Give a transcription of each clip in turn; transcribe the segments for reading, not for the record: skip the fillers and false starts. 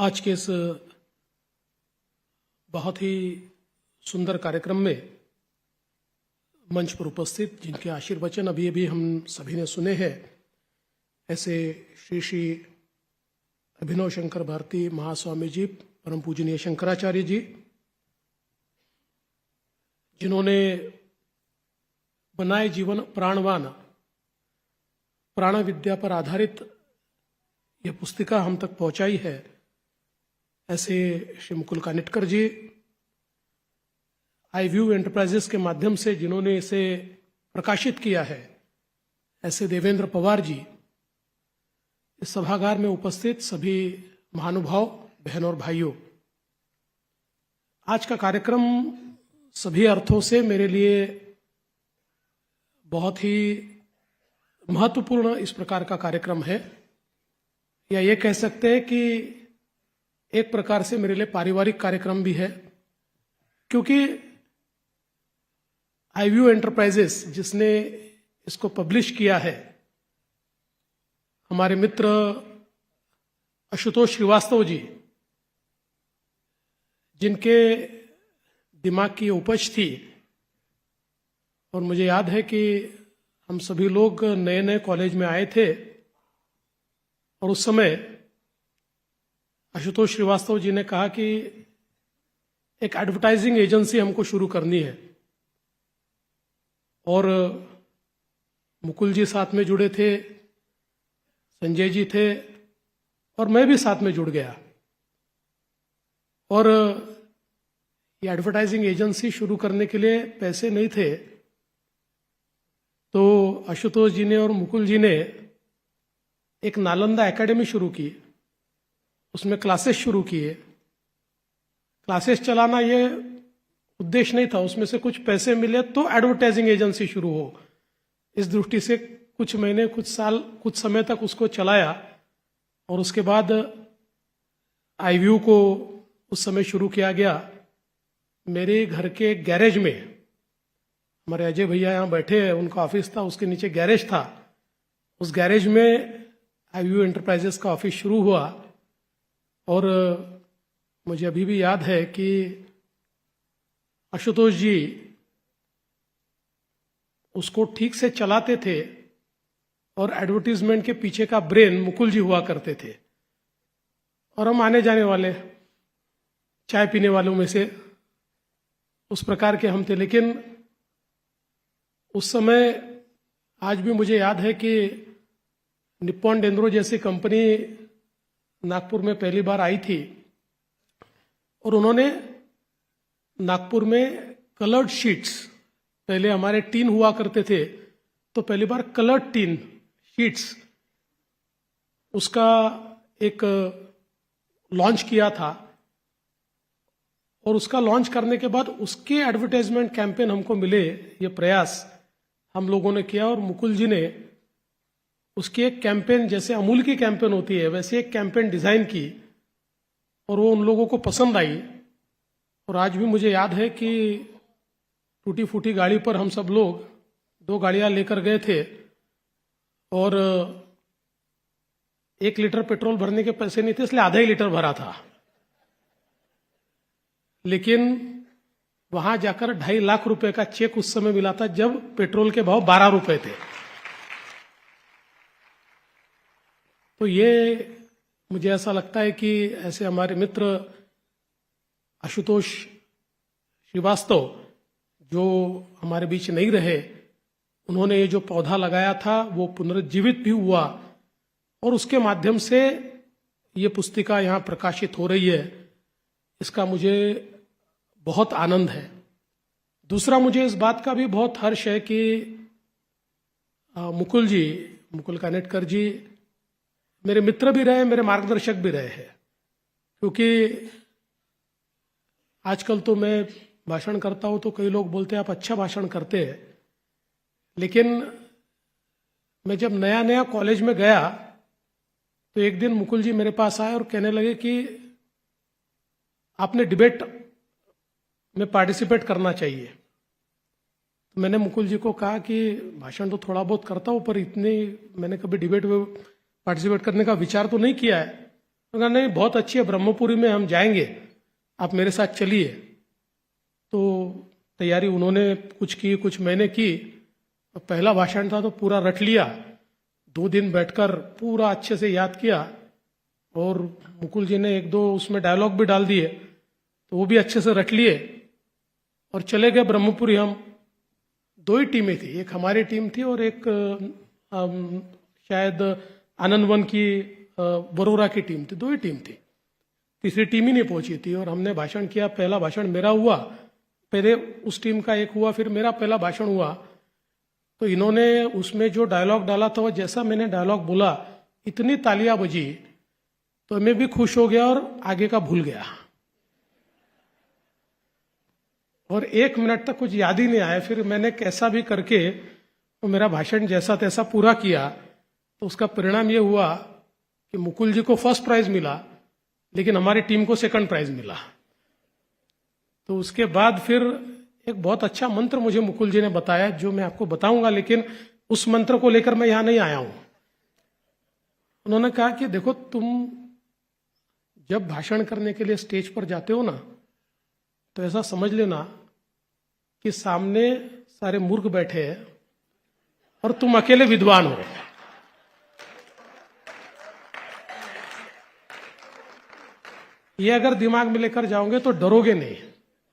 आज के इस बहुत ही सुंदर कार्यक्रम में मंच पर उपस्थित जिनके आशीर्वचन अभी अभी हम सभी ने सुने हैं, ऐसे श्री श्री अभिनव शंकर भारती महास्वामी जी, परम पूजनीय शंकराचार्य जी, जिन्होंने बनाए जीवन प्राणवान, प्राण विद्या पर आधारित यह पुस्तिका हम तक पहुंचाई है, ऐसे श्री मुकुल कानिटकर जी, आईव्यू एंटरप्राइजेस के माध्यम से जिन्होंने इसे प्रकाशित किया है, ऐसे देवेंद्र पवार जी, इस सभागार में उपस्थित सभी महानुभाव, बहनों और भाइयों, आज का कार्यक्रम सभी अर्थों से मेरे लिए बहुत ही महत्वपूर्ण इस प्रकार का कार्यक्रम है, या ये कह सकते हैं कि एक प्रकार से मेरे लिए पारिवारिक कार्यक्रम भी है, क्योंकि आईव्यू एंटरप्राइजेस जिसने इसको पब्लिश किया है, हमारे मित्र आशुतोष श्रीवास्तव जी, जिनके दिमाग की उपज थी, और मुझे याद है कि हम सभी लोग नए नए कॉलेज में आए थे और उस समय आशुतोष श्रीवास्तव जी ने कहा कि एक एडवर्टाइजिंग एजेंसी हमको शुरू करनी है, और मुकुल जी साथ में जुड़े थे, संजय जी थे, और मैं भी साथ में जुड़ गया, और ये एडवर्टाइजिंग एजेंसी शुरू करने के लिए पैसे नहीं थे, तो आशुतोष जी ने और मुकुल जी ने एक नालंदा एकेडमी शुरू की, उसमें क्लासेस शुरू किए। क्लासेस चलाना ये उद्देश्य नहीं था, उसमें से कुछ पैसे मिले तो एडवर्टाइजिंग एजेंसी शुरू हो, इस दृष्टि से कुछ महीने, कुछ साल, कुछ समय तक उसको चलाया, और उसके बाद आईव्यू को उस समय शुरू किया गया। मेरे घर के गैरेज में, हमारे अजय भैया यहाँ बैठे हैं, उनका ऑफिस था, उसके नीचे गैरेज था, उस गैरेज में आईव्यू एंटरप्राइजेस का ऑफिस शुरू हुआ। और मुझे अभी भी याद है कि आशुतोष जी उसको ठीक से चलाते थे, और एडवर्टीजमेंट के पीछे का ब्रेन मुकुल जी हुआ करते थे, और हम आने जाने वाले चाय पीने वालों में से उस प्रकार के हम थे। लेकिन उस समय, आज भी मुझे याद है कि निप्पॉन डेंद्रो जैसी कंपनी नागपुर में पहली बार आई थी, और उन्होंने नागपुर में कलर्ड शीट्स, पहले हमारे टीन हुआ करते थे, तो पहली बार कलर्ड टीन शीट्स, उसका एक लॉन्च किया था, और उसका लॉन्च करने के बाद उसके एडवर्टाइजमेंट कैंपेन हमको मिले। ये प्रयास हम लोगों ने किया, और मुकुल जी ने उसकी एक कैंपेन, जैसे अमूल की कैंपेन होती है वैसे एक कैंपेन डिजाइन की, और वो उन लोगों को पसंद आई। और आज भी मुझे याद है कि टूटी फूटी गाड़ी पर हम सब लोग 2 गाड़ियां लेकर गए थे, और 1 लीटर पेट्रोल भरने के पैसे नहीं थे, इसलिए आधा ही लीटर भरा था। लेकिन वहां जाकर 2.5 लाख रुपए का चेक उस समय मिला था, जब पेट्रोल के भाव 12 रुपए थे। तो ये मुझे ऐसा लगता है कि ऐसे हमारे मित्र आशुतोष श्रीवास्तव, जो हमारे बीच नहीं रहे, उन्होंने ये जो पौधा लगाया था वो पुनर्जीवित भी हुआ, और उसके माध्यम से ये पुस्तिका यहाँ प्रकाशित हो रही है। इसका मुझे बहुत आनंद है। दूसरा, मुझे इस बात का भी बहुत हर्ष है कि मुकुल जी, मुकुल कानिटकर जी मेरे मित्र भी रहे, मेरे मार्गदर्शक भी रहे हैं, क्योंकि आजकल तो मैं भाषण करता हूं तो कई लोग बोलते हैं आप अच्छा भाषण करते हैं, लेकिन मैं जब नया नया कॉलेज में गया तो एक दिन मुकुल जी मेरे पास आए और कहने लगे कि आपने डिबेट में पार्टिसिपेट करना चाहिए। तो मैंने मुकुल जी को कहा कि भाषण तो थोड़ा बहुत करता हूं, पर इतने मैंने कभी डिबेट में पार्टिसिपेट करने का विचार तो नहीं किया है। कहा नहीं बहुत अच्छी है, ब्रह्मपुरी में हम जाएंगे, आप मेरे साथ चलिए। तो तैयारी उन्होंने कुछ की, कुछ मैंने की। पहला भाषण था तो पूरा रट लिया, 2 दिन बैठकर पूरा अच्छे से याद किया, और मुकुल जी ने 1-2 उसमें डायलॉग भी डाल दिए, तो वो भी अच्छे से रट लिए और चले गए ब्रह्मपुरी। हम 2 ही टीमें थी, एक हमारी टीम थी और एक शायद आनंद वन की बरोरा की टीम थी, 2 ही टीम थी, तीसरी टीम ही नहीं पहुंची थी। और हमने भाषण किया, पहला भाषण मेरा हुआ, पहले उस टीम का एक हुआ, फिर मेरा पहला भाषण हुआ। तो इन्होंने उसमें जो डायलॉग डाला था, जैसा मैंने डायलॉग बोला, इतनी तालियां बजी तो मैं भी खुश हो गया और आगे का भूल गया, और 1 मिनट तक कुछ याद ही नहीं आया। फिर मैंने कैसा भी करके वो मेरा भाषण जैसा तैसा पूरा किया। तो उसका परिणाम ये हुआ कि मुकुल जी को फर्स्ट प्राइज मिला, लेकिन हमारी टीम को सेकंड प्राइज मिला। तो उसके बाद फिर एक बहुत अच्छा मंत्र मुझे मुकुल जी ने बताया, जो मैं आपको बताऊंगा, लेकिन उस मंत्र को लेकर मैं यहां नहीं आया हूं। उन्होंने कहा कि देखो, तुम जब भाषण करने के लिए स्टेज पर जाते हो ना, तो ऐसा समझ लेना कि सामने सारे मूर्ख बैठे हैं और तुम अकेले विद्वान हो। ये अगर दिमाग में लेकर जाओगे तो डरोगे नहीं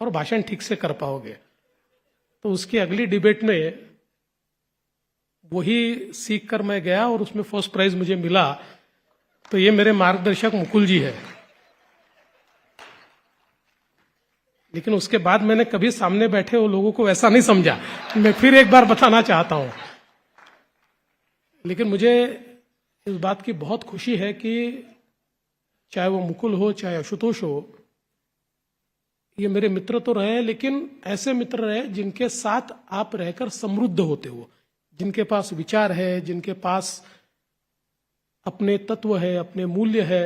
और भाषण ठीक से कर पाओगे। तो उसकी अगली डिबेट में वही सीख कर मैं गया और उसमें फर्स्ट प्राइज मुझे मिला। तो ये मेरे मार्गदर्शक मुकुल जी है। लेकिन उसके बाद मैंने कभी सामने बैठे वो लोगों को ऐसा नहीं समझा। मैं फिर एक बार बताना चाहता हूं। लेकिन मुझे इस बात की बहुत खुशी है कि चाहे वो मुकुल हो, चाहे आशुतोष हो, ये मेरे मित्र तो रहे, लेकिन ऐसे मित्र रहे जिनके साथ आप रहकर समृद्ध होते हो, जिनके पास विचार है, जिनके पास अपने तत्व है, अपने मूल्य है।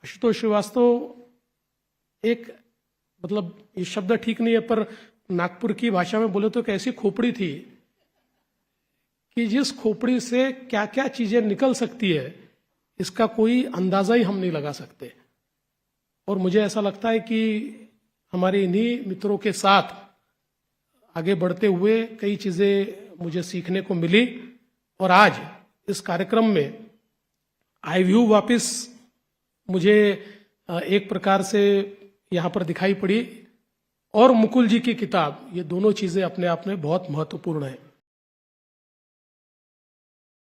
आशुतोष श्रीवास्तव एक, मतलब ये शब्द ठीक नहीं है, पर नागपुर की भाषा में बोले तो एक ऐसी खोपड़ी थी कि जिस खोपड़ी से क्या क्या चीजें निकल सकती है, इसका कोई अंदाजा ही हम नहीं लगा सकते। और मुझे ऐसा लगता है कि हमारे इन्हीं मित्रों के साथ आगे बढ़ते हुए कई चीजें मुझे सीखने को मिली। और आज इस कार्यक्रम में आई व्यू वापिस मुझे एक प्रकार से यहाँ पर दिखाई पड़ी, और मुकुल जी की किताब, ये दोनों चीजें अपने आप में बहुत महत्वपूर्ण है।